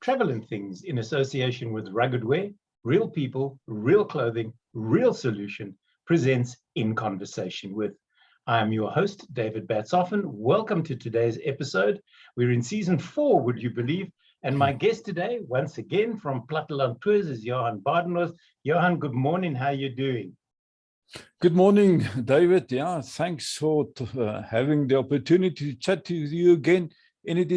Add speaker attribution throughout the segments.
Speaker 1: Travel and Things in association with Rugged Wear, Real People, Real Clothing, Real Solution presents In Conversation With. I am your host, David Batsoffen. Welcome to today's episode. We're in season 4, would you believe? And my guest today, once again from Platteland Tours, is Johan Badenhorst. Johan, good morning. How are you doing?
Speaker 2: Good morning, David. Yeah, thanks for having the opportunity to chat to you again. And it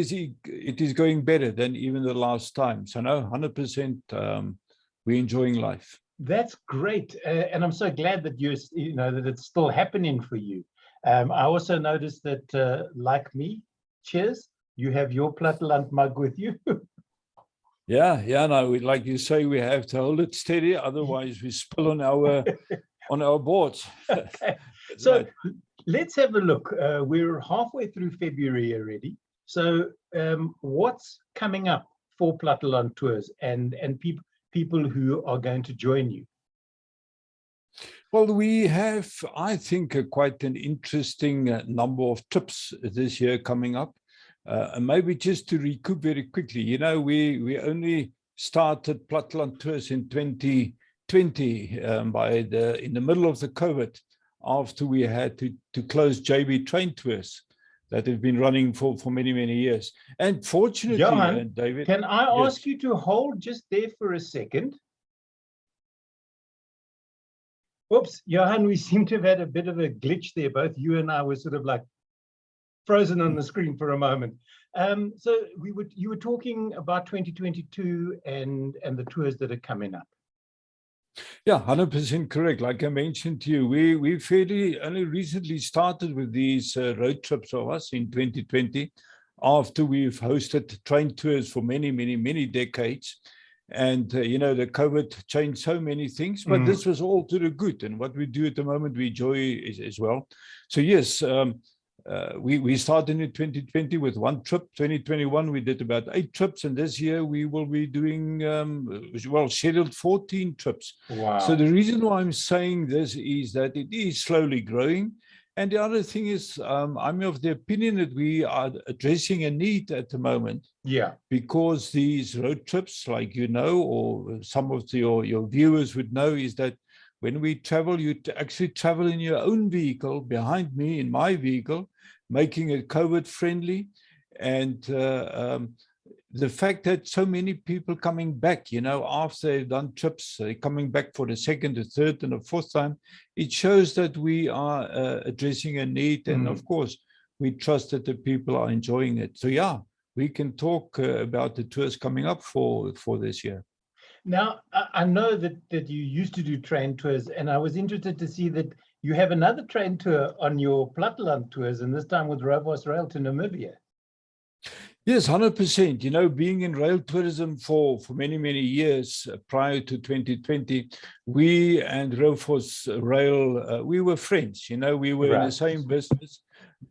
Speaker 2: is going better than even the last time. So no, 100%. We're enjoying life.
Speaker 1: That's great, and I'm so glad that that it's still happening for you. I also noticed that, like me, cheers, you have your Platteland mug with you.
Speaker 2: Yeah. No, like you say, we have to hold it steady, otherwise we spill on our boards.
Speaker 1: Okay. So let's have a look. We're halfway through February already. So what's coming up for Platteland Tours and people who are going to join you?
Speaker 2: Well, we have, I think, quite an interesting number of trips this year coming up. And maybe just to recoup very quickly, we only started Platteland Tours in 2020 in the middle of the COVID, after we had to close JB Train Tours that have been running for many, many years. And fortunately,
Speaker 1: Johan,
Speaker 2: David,
Speaker 1: can I ask you to hold just there for a second? Oops, Johan, we seem to have had a bit of a glitch there. Both you and I were sort of like frozen on the screen for a moment. So you were talking about 2022 and the tours that are coming up.
Speaker 2: Yeah, 100% correct. Like I mentioned to you, we fairly only recently started with these road trips of us in 2020, after we've hosted train tours for many, many, many decades. And, the COVID changed so many things, but this was all to the good. And what we do at the moment, we enjoy as well. So yes, we started in 2020 with one trip. 2021, we did about 8 trips. And this year we will be doing, scheduled 14 trips.
Speaker 1: Wow.
Speaker 2: So the reason why I'm saying this is that it is slowly growing. And the other thing is, I'm of the opinion that we are addressing a need at the moment.
Speaker 1: Yeah.
Speaker 2: Because these road trips, like or some of your viewers would know, is that when we travel, you actually travel in your own vehicle, behind me in my vehicle, making it COVID friendly. And the fact that so many people coming back, after they've done trips, coming back for the second, the third, and the fourth time, it shows that we are addressing a need. And of course, we trust that the people are enjoying it. So yeah, we can talk about the tours coming up for this year.
Speaker 1: Now, I know that you used to do train tours, and I was interested to see that you have another train tour on your Platteland tours, and this time with Badenhorst Rail to Namibia.
Speaker 2: Yes, 100%. Being in rail tourism for many, many years prior to 2020, we and Badenhorst Rail, we were friends. We were in the same business.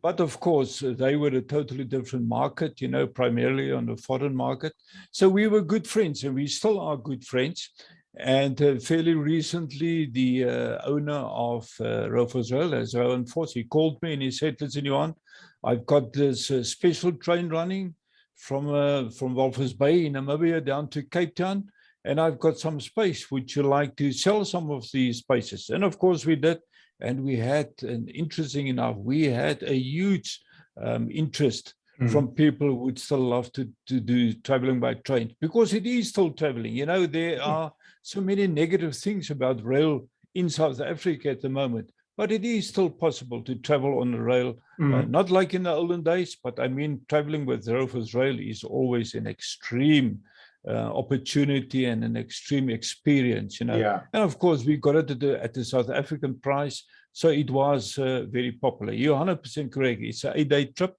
Speaker 2: But of course, they were a totally different market, primarily on the foreign market. So we were good friends, and we still are good friends. And fairly recently, the owner of Badenhorst Rail, as Johan, he called me and he said, "Listen, Johan, I've got this special train running from Walvis Bay in Namibia down to Cape Town, and I've got some space. Would you like to sell some of these spaces?" And of course we did. And we had, and interesting enough, we had a huge interest from people who would still love to do traveling by train, because it is still traveling. There are so many negative things about rail in South Africa at the moment, but it is still possible to travel on the rail, not like in the olden days, but I mean, traveling with Badenhorst Rail is always an extreme opportunity and an extreme experience,
Speaker 1: Yeah.
Speaker 2: And of course, we got it at the South African price, so it was very popular. You're 100% correct. It's an 8-day trip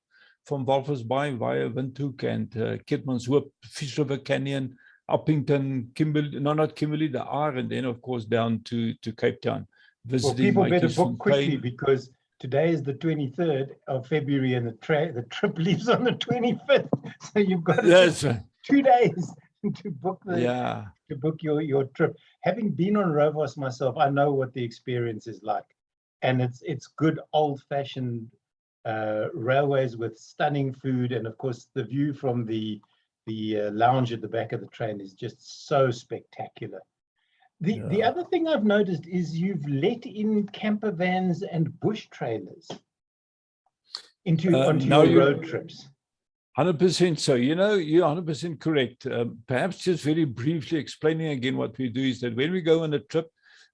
Speaker 2: from Walvis Bay via Windhoek and Keetmanshoop, Fish River Canyon, Uppington, Kimberley, not Kimberley, the R, and then of course down to Cape Town.
Speaker 1: Well, people better book quickly, because today is the 23rd of February and the trip leaves on the 25th. So you've got 2 days to book your trip. Having been on Badenhorst myself, I know what the experience is like, and it's good old-fashioned railways with stunning food, and of course the view from the the lounge at the back of the train is just so spectacular. The other thing I've noticed is you've let in camper vans and bush trailers onto your road trips.
Speaker 2: 100% so. You know, you're 100% correct. Perhaps just very briefly explaining again what we do is that when we go on a trip,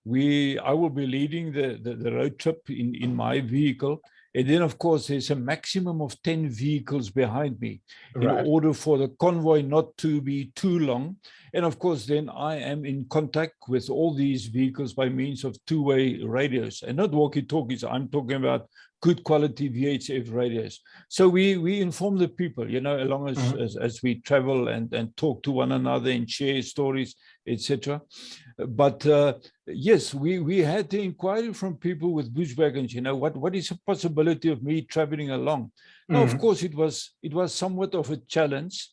Speaker 2: I will be leading the road trip in my vehicle. And then, of course, there's a maximum of 10 vehicles behind me in order for the convoy not to be too long. And of course, then I am in contact with all these vehicles by means of two-way radios, and not walkie-talkies. I'm talking about good quality VHF radios. So we inform the people, you know, along as we travel and talk to one another and share stories, etc. But yes, we had the inquiry from people with bush wagons, you know, what is the possibility of me traveling along? Now, of course, it was somewhat of a challenge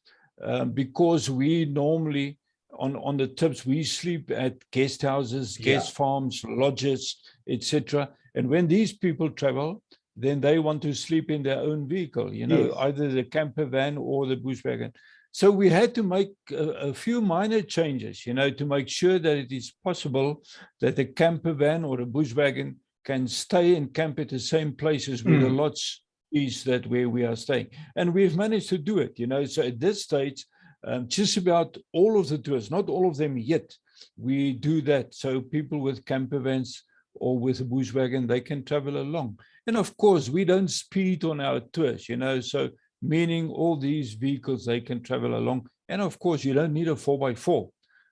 Speaker 2: because we normally, on the trips, we sleep at guest houses, guest farms, lodges, etc. And when these people travel, then they want to sleep in their own vehicle, you know, either the camper van or the bush wagon. So we had to make a few minor changes, you know, to make sure that it is possible that the camper van or the bush wagon can stay and camp at the same places where the lodge is where we are staying. And we've managed to do it, you know. So at this stage, just about all of the tours, not all of them yet, we do that. So people with camper vans or with a bush wagon, they can travel along. And of course, we don't speed on our tours, you know, so meaning all these vehicles, they can travel along. And of course, you don't need a 4x4.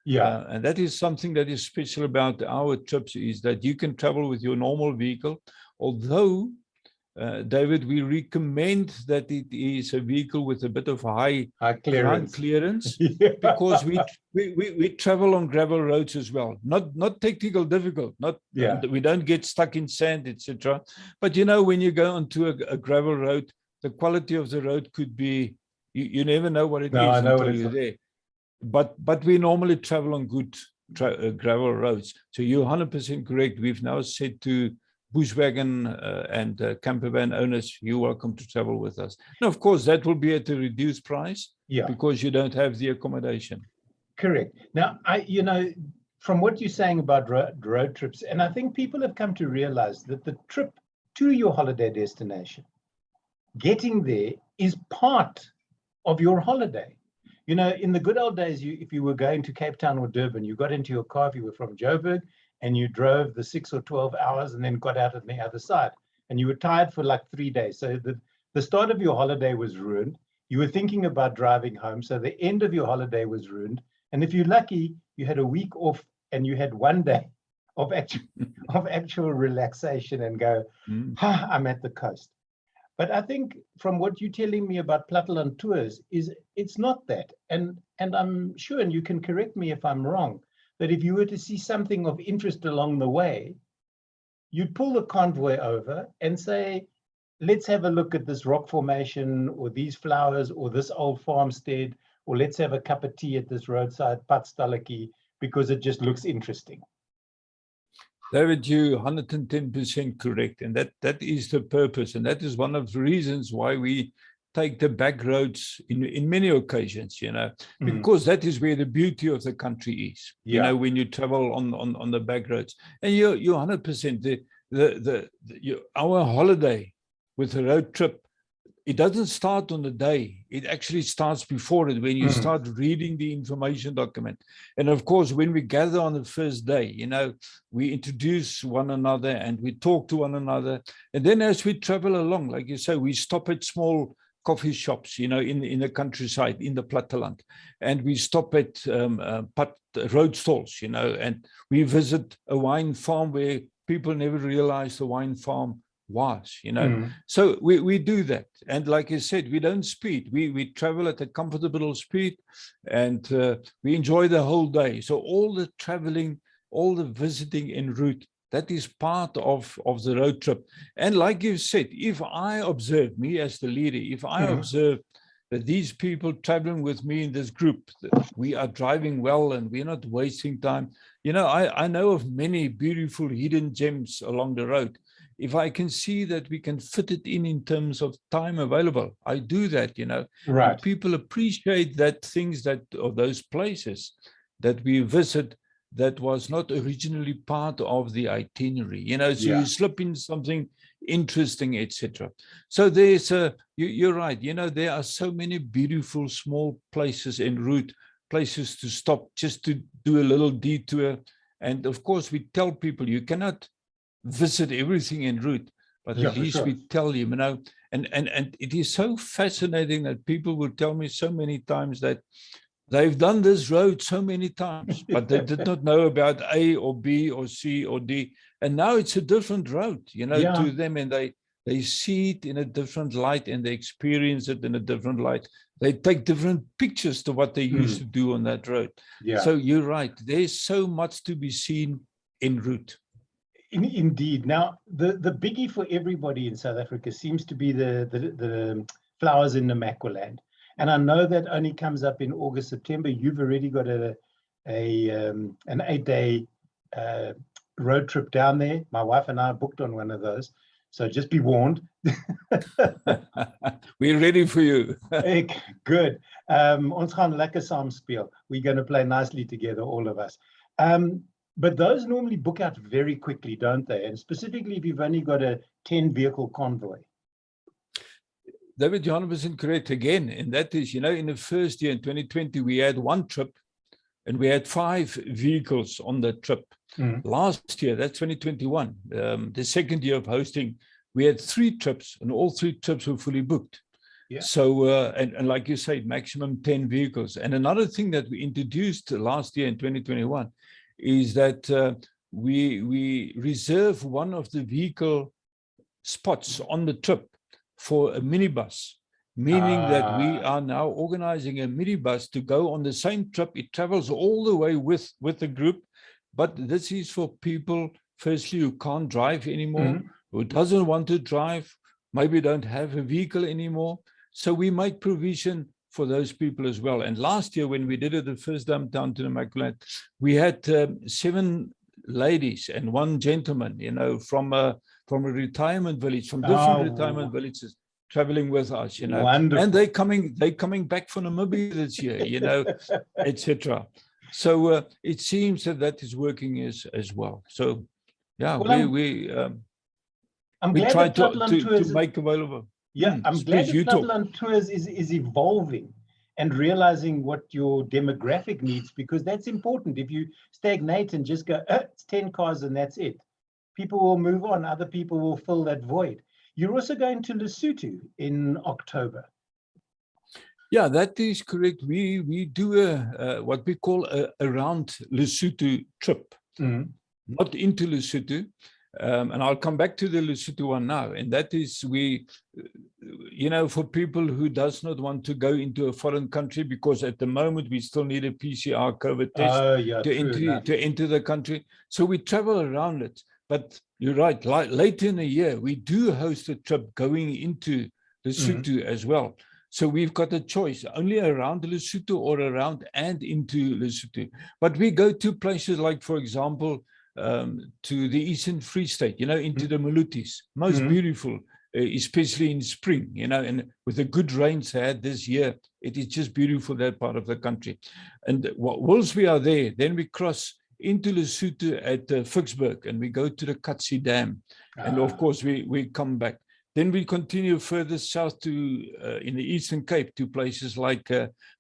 Speaker 2: And that is something that is special about our trips, is that you can travel with your normal vehicle, although David, we recommend that it is a vehicle with a bit of high clearance because we travel on gravel roads as well. Not technical difficult, we don't get stuck in sand, etc. But you know, when you go onto a gravel road, the quality of the road could be, you never know what it is until you're there. But we normally travel on good gravel roads. So you're 100% correct. We've now said to bushwagon and camper van owners, you're welcome to travel with us. Now, of course, that will be at a reduced price because you don't have the accommodation.
Speaker 1: Correct. Now, you know, from what you're saying about road trips, and I think people have come to realize that the trip to your holiday destination, getting there is part of your holiday. You know, in the good old days, if you were going to Cape Town or Durban, you got into your car if you were from Joburg, and you drove the 6 or 12 hours and then got out on the other side. And you were tired for like 3 days. So the start of your holiday was ruined. You were thinking about driving home. So the end of your holiday was ruined. And if you're lucky, you had a week off and you had 1 day of actual relaxation and go, I'm at the coast. But I think from what you're telling me about Platteland tours is it's not that. And I'm sure, and you can correct me if I'm wrong, that if you were to see something of interest along the way, you'd pull the convoy over and say, let's have a look at this rock formation or these flowers or this old farmstead, or let's have a cup of tea at this roadside padstalletjie because it just looks interesting.
Speaker 2: David, you're 110% correct. And that is the purpose. And that is one of the reasons why we take the back roads in many occasions, you know, because that is where the beauty of the country is, you know, when you travel on the back roads. And you're 100%, our holiday with a road trip, it doesn't start on the day. It actually starts before it, when you start reading the information document. And of course, when we gather on the first day, you know, we introduce one another and we talk to one another. And then as we travel along, like you say, we stop at small coffee shops, you know, in the countryside, in the Platteland. And we stop at road stalls, you know, and we visit a wine farm where people never realized the wine farm was, you know. So we do that. And like I said, we don't speed. We travel at a comfortable speed and we enjoy the whole day. So all the traveling, all the visiting en route, that is part of the road trip. And like you said, if I observe, me as the leader, if I observe that these people traveling with me in this group, we are driving well and we're not wasting time. You know, I know of many beautiful hidden gems along the road. if I can see that we can fit it in terms of time available, I do that, and
Speaker 1: Right.
Speaker 2: people appreciate that things that, or those places that we visit that was not originally part of the itinerary, so
Speaker 1: Yeah.
Speaker 2: you slip in something interesting, etc. So there's you're right, there are so many beautiful small places en route, places to stop just to do a little detour. And of course we tell people you cannot visit everything en route, but
Speaker 1: Yeah,
Speaker 2: at
Speaker 1: for
Speaker 2: least
Speaker 1: sure.
Speaker 2: we tell you, and it is so fascinating that people will tell me so many times that they've done this road so many times, but they did not know about A or B or C or D. And now it's a different road,
Speaker 1: Yeah.
Speaker 2: to them, and they see it in a different light and they experience it in a different light. They take different pictures to what they used to do on that road.
Speaker 1: Yeah.
Speaker 2: So you're right. There's so much to be seen en route.
Speaker 1: Indeed. Now, the biggie for everybody in South Africa seems to be the flowers in Namaqualand. And I know that only comes up in August, September. You've already got an 8-day road trip down there. My wife and I booked on one of those. So just be warned.
Speaker 2: We're ready for you.
Speaker 1: Good. Ons gaan lekker saam speel. We're going to play nicely together, all of us. But those normally book out very quickly, don't they? And specifically if you've only got a 10-vehicle convoy.
Speaker 2: David, you're 100% correct again. And that is, in the first year, in 2020, we had one trip and we had 5 vehicles on that trip. Last year, that's 2021, the second year of hosting, we had 3 trips and all 3 trips were fully booked. Yeah. So, and like you said, maximum 10 vehicles. And another thing that we introduced last year in 2021 is that we reserve one of the vehicle spots on the trip for a minibus, meaning that we are now organizing a minibus to go on the same trip. It travels all the way with the group, but this is for people, firstly, who can't drive anymore, who doesn't want to drive, maybe don't have a vehicle anymore. So we make provision for those people as well. And last year, when we did it the first time down to Namaqualand, we had 7 ladies and 1 gentleman, from a retirement village, from different retirement villages, traveling with us,
Speaker 1: Wonderful.
Speaker 2: And they're coming back from Namibia this year, etc. So it seems that is working as well. So yeah,
Speaker 1: well,
Speaker 2: we
Speaker 1: try
Speaker 2: to make available.
Speaker 1: Yeah, I'm glad that Platteland Tours is evolving and realizing what your demographic needs, because that's important. If you stagnate and just go, it's 10 cars and that's it, people will move on. Other people will fill that void. You're also going to Lesotho in October.
Speaker 2: Yeah, that is correct. We do what we call a around Lesotho trip, not into Lesotho. And I'll come back to the Lesotho one now. And that is for people who does not want to go into a foreign country, because at the moment we still need a PCR COVID test to enter the country. So we travel around it. But you're right, later in the year, we do host a trip going into Lesotho as well. So we've got a choice, only around Lesotho or around and into Lesotho. But we go to places like, for example, to the Eastern Free State, into the Malutis, most beautiful, especially in spring, and with the good rains they had this year, it is just beautiful, that part of the country. And whilst we are there, then we cross into Lesotho at Vicksburg, and we go to the Katsi Dam. And of course, we come back. Then we continue further south to, in the Eastern Cape, to places like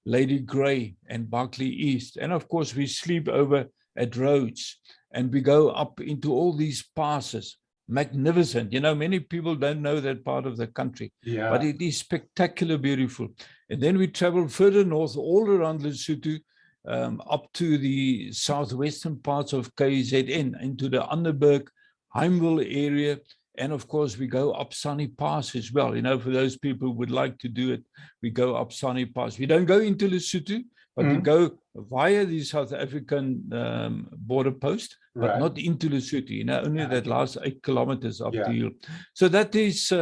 Speaker 2: Lady Grey and Berkeley East. And of course, we sleep over at Rhodes, and we go up into all these passes. Magnificent. Many people don't know that part of the country, but it is spectacular, beautiful. And then we travel further north, all around Lesotho, up to the southwestern parts of KZN, into the Underberg, Heimwil area. And of course, we go up Sunny Pass as well. For those people who would like to do it, we go up Sunny Pass. We don't go into Lesotho, but we go via the South African border post, but not into Lesotho, only that last 8 kilometers up the hill. So that is,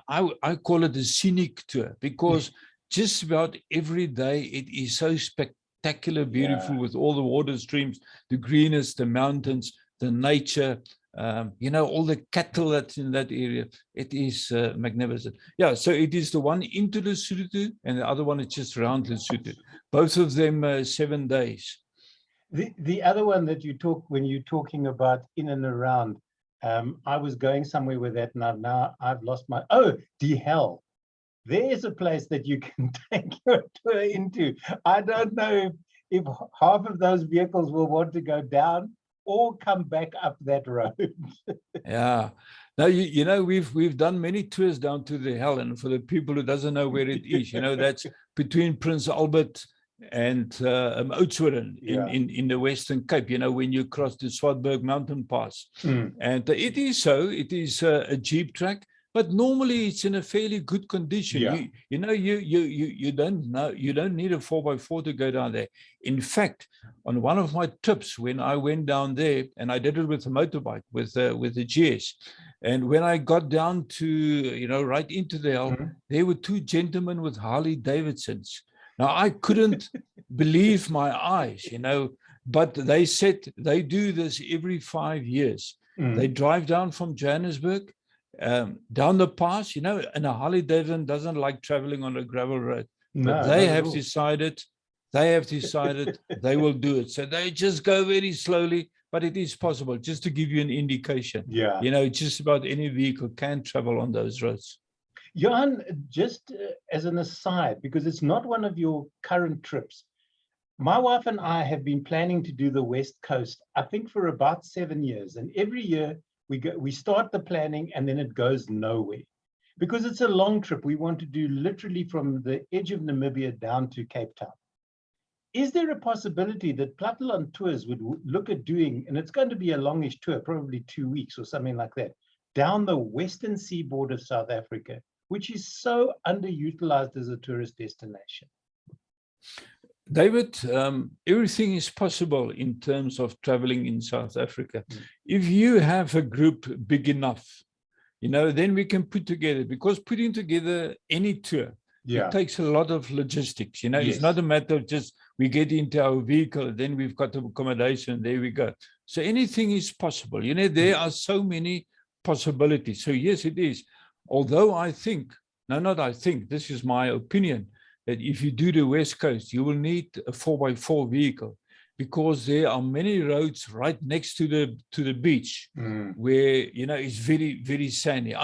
Speaker 2: I call it a scenic tour, because just about every day it is so spectacular, beautiful, with all the water streams, the greenness, the mountains, the nature, All the cattle that's in that area. It is magnificent. Yeah, so it is the one into Lesotho, and the other one is just around Lesotho. Both of them 7 days.
Speaker 1: The other one that you talk, when you're talking about in and around, I was going somewhere with that. Now I've lost my, De Hell. There's a place that you can take your tour into. I don't know if half of those vehicles will want to go down or come back up that road.
Speaker 2: Yeah. Now, we've done many tours down to the Hell, and for the people who doesn't know where it is, that's between Prince Albert and Oudtshoorn in the Western Cape, when you cross the Swartberg mountain pass. And it is a jeep track, but normally it's in a fairly good condition. You don't need a 4x4 to go down there. In fact, on one of my trips, when I went down there, and I did it with a motorbike with the GS, and when I got down to right into the Hell, there were 2 gentlemen with Harley Davidsons. Now, I couldn't believe my eyes, but they said they do this every 5 years. They drive down from Johannesburg, down the pass, and a Harley Davidson doesn't like traveling on a gravel road. But they have decided they will do it. So they just go very slowly, but it is possible, just to give you an indication. Just about any vehicle can travel on those roads.
Speaker 1: Johan, just as an aside, because it's not one of your current trips, my wife and I have been planning to do the West Coast, I think, for about 7 years. And every year we start the planning and then it goes nowhere. Because it's a long trip. We want to do literally from the edge of Namibia down to Cape Town. Is there a possibility that Platteland Tours would look at doing, and it's going to be a longish tour, probably 2 weeks or something like that, down the western seaboard of South Africa, which is so underutilized as a tourist destination?
Speaker 2: David, everything is possible in terms of traveling in South Africa. If you have a group big enough, then we can put together, because putting together any tour, it takes a lot of logistics. It's not a matter of just we get into our vehicle, then we've got accommodation, there we go. So anything is possible. There are so many possibilities. So yes, it is. Although this is my opinion, that if you do the West Coast, you will need a 4x4 vehicle, because there are many roads right next to the beach where, it's very, very sandy.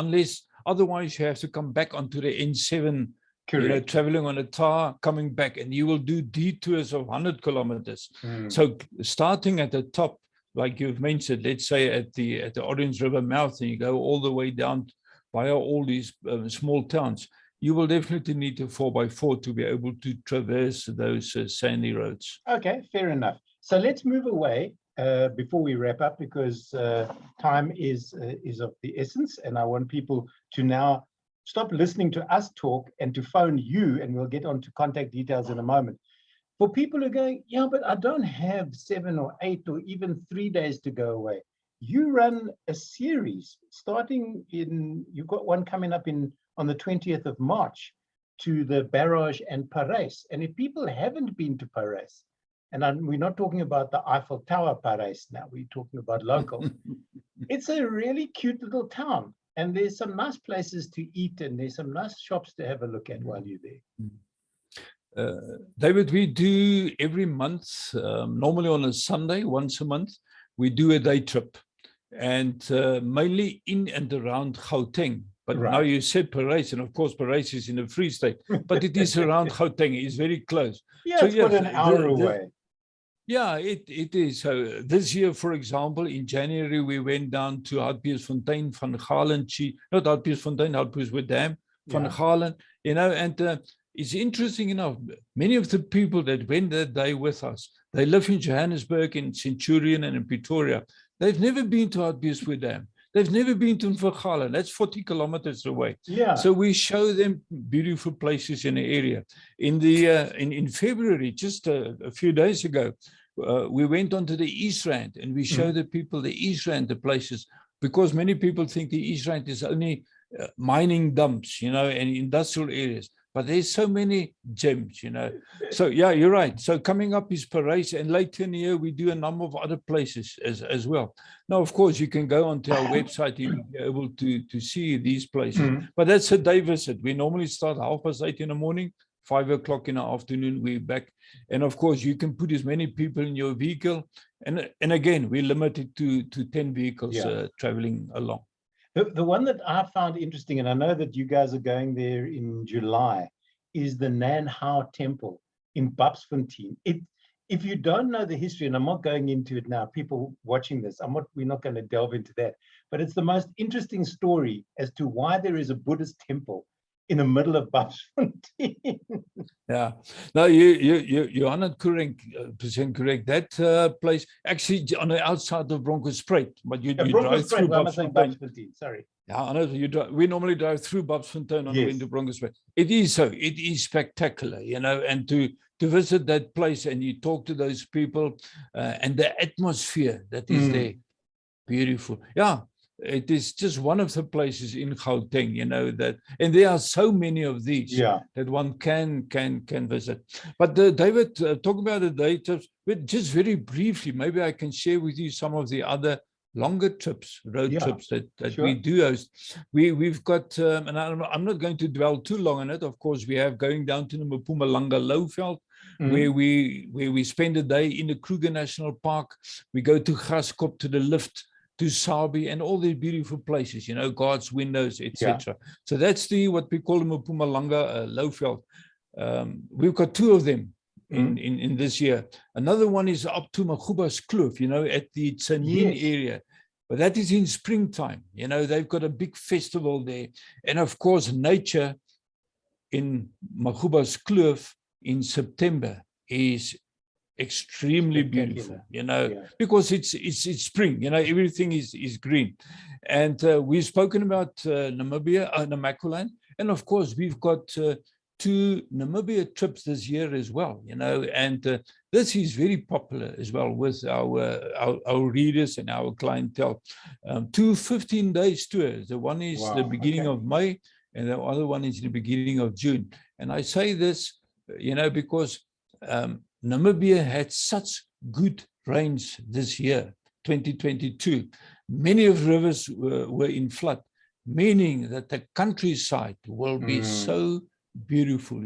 Speaker 2: Otherwise, you have to come back onto the N7, traveling on a tar, coming back, and you will do detours of 100 kilometers. So starting at the top, like you've mentioned, let's say at the Orange River mouth, and you go all the way down via all these small towns, you will definitely need a 4x4 to be able to traverse those sandy roads.
Speaker 1: Okay, fair enough. So let's move away before we wrap up, because time is of the essence, and I want people to now stop listening to us talk and to phone you, and we'll get on to contact details in a moment. For people who are going, but I don't have 7 or 8 or even 3 days to go away. You run a series starting you've got one coming up on the 20th of March to the barrage and Paris. And if people haven't been to Paris, and we're not talking about the Eiffel Tower Paris now, we're talking about local. It's a really cute little town, and there's some nice places to eat, and there's some nice shops to have a look at while you're there.
Speaker 2: David, we do every month, normally on a Sunday, once a month, we do a day trip, and mainly in and around Gauteng. But now you said Paris, and of course Paris is in the Free State, but it is around Gauteng. It's very close.
Speaker 1: So it's about an hour away.
Speaker 2: Yeah, it is. So this year, for example, in January, we went down to Hartbeesfontein, Van Galen, not Hartbeesfontein, Hartbeespoort, Van Galen, and it's interesting enough, many of the people that went that day with us, they live in Johannesburg, in Centurion, and in Pretoria. They've never been to Hartbeespoort. They've never been to Van Galen. That's 40 kilometers away. So we show them beautiful places in the area. In February, just a few days ago, we went onto the East Rand, and we show the people the East Rand, the places, because many people think the East Rand is only mining dumps, and industrial areas. but there's so many gems, So yeah, you're right. So coming up is Parades, and later in the year we do a number of other places as well. Now, of course, you can go onto our website and be able to see these places. But that's a day visit. We normally start 8:30 in the morning, 5 o'clock in the afternoon, we're back. And of course, you can put as many people in your vehicle. And again, we limit it to 10 vehicles traveling along.
Speaker 1: The one that I found interesting, and I know that you guys are going there in July, is the Nan Hao Temple in Babsfontein. If you don't know the history, and I'm not going into it now, people watching this, we're not going to delve into that, but it's the most interesting story as to why there is a Buddhist temple in the middle of Babsfontein.
Speaker 2: Yeah, no, you're 100% correct. That place actually on the outside of Bronkhorstspruit, but you drive through
Speaker 1: Babsfontein. Sorry.
Speaker 2: Yeah, I know. We normally drive through Babsfontein on the way into Bronkhorstspruit. It is so. It is spectacular, and to visit that place and you talk to those people and the atmosphere that is there, beautiful. Yeah. It is just one of the places in Gauteng, that, and there are so many of these that one can visit. But David, talk about the day trips, but just very briefly, maybe I can share with you some of the other longer trips, road trips that we do host. We've got, and I'm not going to dwell too long on it. Of course, we have going down to the Mpumalanga Lowveld, where we spend a day in the Kruger National Park. We go to Graskop, to the lift, to Sabi, and all these beautiful places, God's windows, etc. So that's what we call the Mpumalanga Lowveld. We've got two of them in this year. Another one is up to Maguba's Kloof, at the Tsanin area. But that is in springtime. They've got a big festival there. And of course, nature in Maguba's Kloof in September is extremely beautiful, because it's spring, everything is green. And we've spoken about Namibia, Namaqualand, and of course we've got 2 Namibia trips this year as well, and this is very popular as well with our readers and our clientele. 2 15-day tours. The one is the beginning of May, and the other one is the beginning of June. And I say this, because Namibia had such good rains this year, 2022. Many of the rivers were in flood, meaning that the countryside will be so beautiful,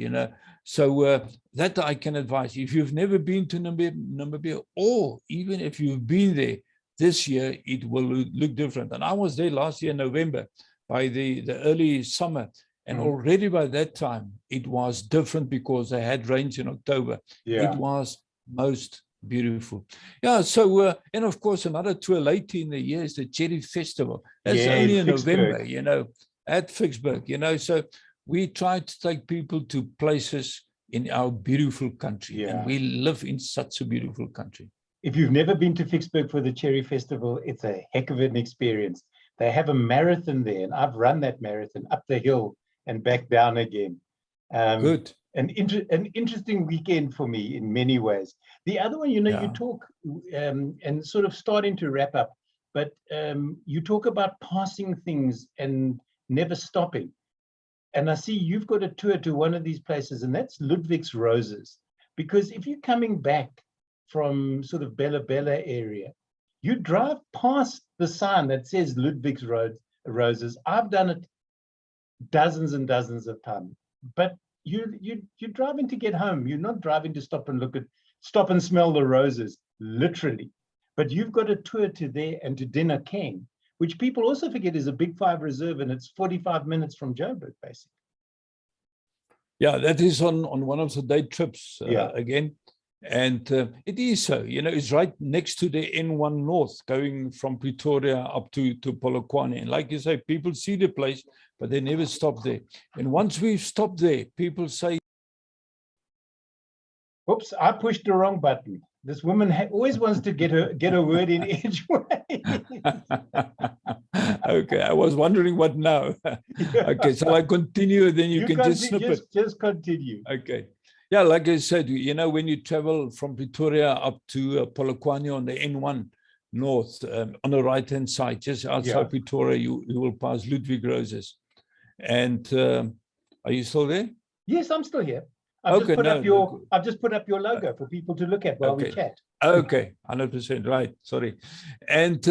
Speaker 2: So that I can advise. If you've never been to Namibia, or even if you've been there this year, it will look different. And I was there last year, November, by the early summer. And already by that time, it was different because they had rains in October. It was most beautiful. Yeah, so, and of course, another tour later in the year is the Cherry Festival. That's only in November, at Vicksburg, So we try to take people to places in our beautiful country. And we live in such a beautiful country.
Speaker 1: If you've never been to Vicksburg for the Cherry Festival, it's a heck of an experience. They have a marathon there, and I've run that marathon up the hill and back down again.
Speaker 2: Good.
Speaker 1: An interesting weekend for me in many ways. The other one, you talk, and sort of starting to wrap up, but you talk about passing things and never stopping. And I see you've got a tour to one of these places, and that's Ludwig's Roses. Because if you're coming back from sort of Bella Bella area, you drive past the sign that says Ludwig's Roses. I've done it dozens and dozens of times, but you're driving to get home. You're not driving to stop and smell the roses, literally. But you've got a tour to there and to Dinokeng, which people also forget is a Big 5 reserve, and it's 45 minutes from Joburg, basically.
Speaker 2: Yeah, that is on one of the day trips again. And it is so, it's right next to the N1 North, going from Pretoria up to Polokwane. And like you say, people see the place, but they never stop there. And once we've stopped there, people say,
Speaker 1: "Oops, I pushed the wrong button. This woman always wants to get a word in edgeways."
Speaker 2: Okay, I was wondering what now. Okay, so I continue, then you can just snip it.
Speaker 1: Just continue.
Speaker 2: Okay. Yeah, like I said, when you travel from Pretoria up to Polokwane on the N1 North, on the right-hand side, just outside Pretoria, you will pass Ludwig Roses. And are you still there?
Speaker 1: Yes, I'm still here.
Speaker 2: Okay,
Speaker 1: I've just put up your logo for people to look at while we chat.
Speaker 2: Okay, 100% right. Sorry. And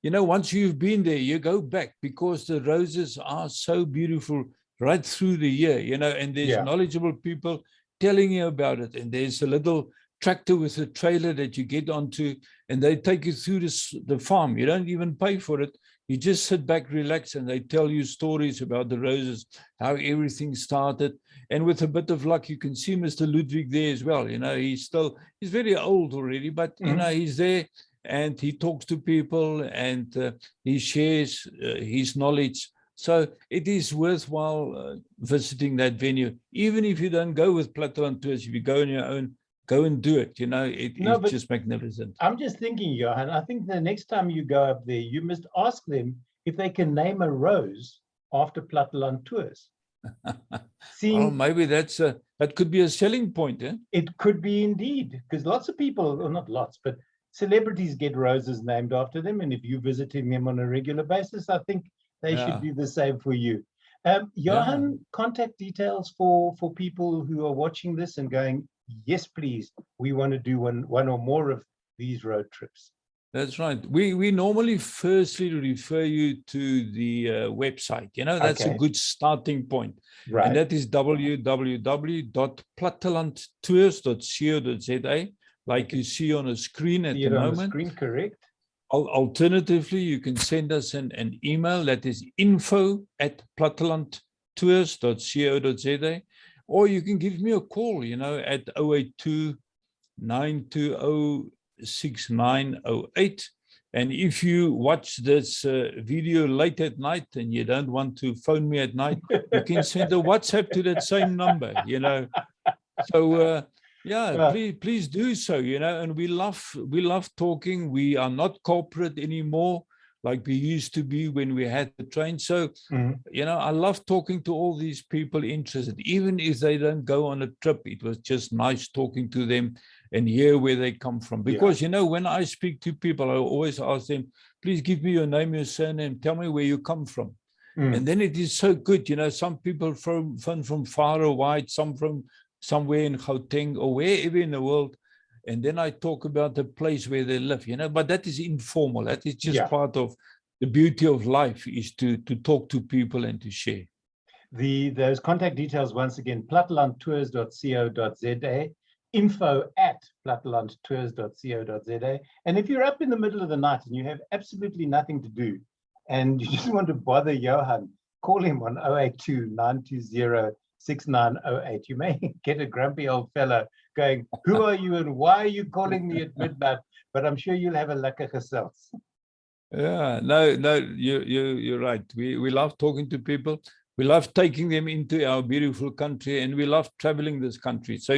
Speaker 2: once you've been there, you go back because the roses are so beautiful right through the year, and there's knowledgeable people telling you about it. And there's a little tractor with a trailer that you get onto, and they take you through the farm. You don't even pay for it. You just sit back, relax, and they tell you stories about the roses, how everything started. And with a bit of luck, you can see Mr. Ludwig there as well. He's very old already, but, he's there and he talks to people and he shares his knowledge. So it is worthwhile visiting that venue. Even if you don't go with Platteland Tours, if you go on your own, go and do it. It's just magnificent.
Speaker 1: I'm just thinking, Johan, I think the next time you go up there, you must ask them if they can name a rose after Platteland Tours.
Speaker 2: Well, maybe that could be a selling point.
Speaker 1: It could be indeed, because lots of people, or not lots, but celebrities get roses named after them. And if you're visiting them on a regular basis, I think they should do the same for you. Johan, contact details for people who are watching this and going, yes, please, we want to do one or more of these road trips.
Speaker 2: That's right. We normally firstly refer you to the website. That's a good starting point.
Speaker 1: Right.
Speaker 2: And that is www.plattelandtours.co.za, like you see on a screen at the moment. On the
Speaker 1: screen, correct.
Speaker 2: Alternatively, you can send us an email that is info@plattelandtours.co.za, or you can give me a call, at 082 920 6908. And if you watch this video late at night and you don't want to phone me at night, you can send a WhatsApp to that same number, So please do so, and we love talking. We are not corporate anymore like we used to be when we had the train. So, I love talking to all these people interested, even if they don't go on a trip. It was just nice talking to them and hear where they come from. Because, when I speak to people, I always ask them, please give me your name, your surname, tell me where you come from. And then it is so good, some people from far or wide, some from somewhere in Gauteng or wherever in the world. And then I talk about the place where they live, but that is informal. That is just part of the beauty of life, is to talk to people and to share.
Speaker 1: Those contact details, once again, plattelandtours.co.za, info@plattelandtours.co.za. And if you're up in the middle of the night and you have absolutely nothing to do and you just want to bother Johan, call him on 082 920 6908. You may get a grumpy old fellow going, who are you and why are you calling me at midnight? But I'm sure you'll have a lekker gesels.
Speaker 2: Yeah, no, you're right. We love talking to people. We love taking them into our beautiful country, and we love traveling this country. So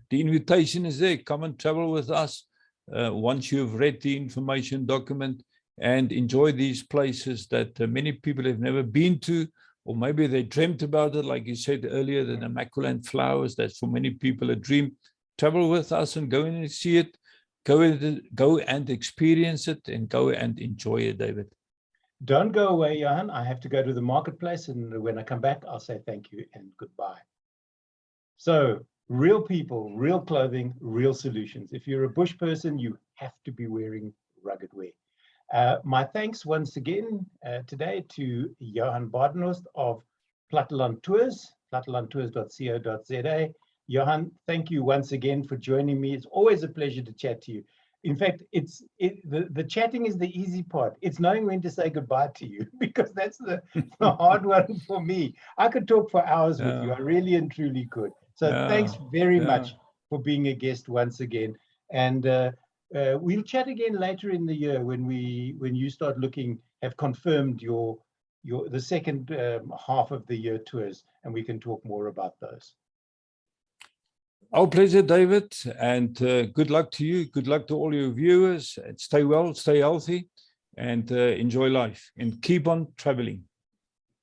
Speaker 2: the invitation is there. Come and travel with us once you've read the information document and enjoy these places that many people have never been to, or maybe they dreamt about it, like you said earlier, the Namaqualand flowers. That's for many people a dream. Travel with us and go in and see it. Go and experience it, and go and enjoy it, David.
Speaker 1: Don't go away, Johan. I have to go to the marketplace, and when I come back, I'll say thank you and goodbye. So, real people, real clothing, real solutions. If you're a bush person, you have to be wearing rugged wear. My thanks once again today to Johan Badenhorst of Platteland Tours, plattelandtours.co.za. Johan, thank you once again for joining me. It's always a pleasure to chat to you. In fact, the chatting is the easy part. It's knowing when to say goodbye to you, because that's the hard one for me. I could talk for hours with you. I really and truly could. So thanks very much for being a guest once again. And we'll chat again later in the year when you start have confirmed the second half of the year tours, and we can talk more about those.
Speaker 2: Our pleasure, David, and good luck to you. Good luck to all your viewers. Stay well, stay healthy, and enjoy life, and keep on traveling.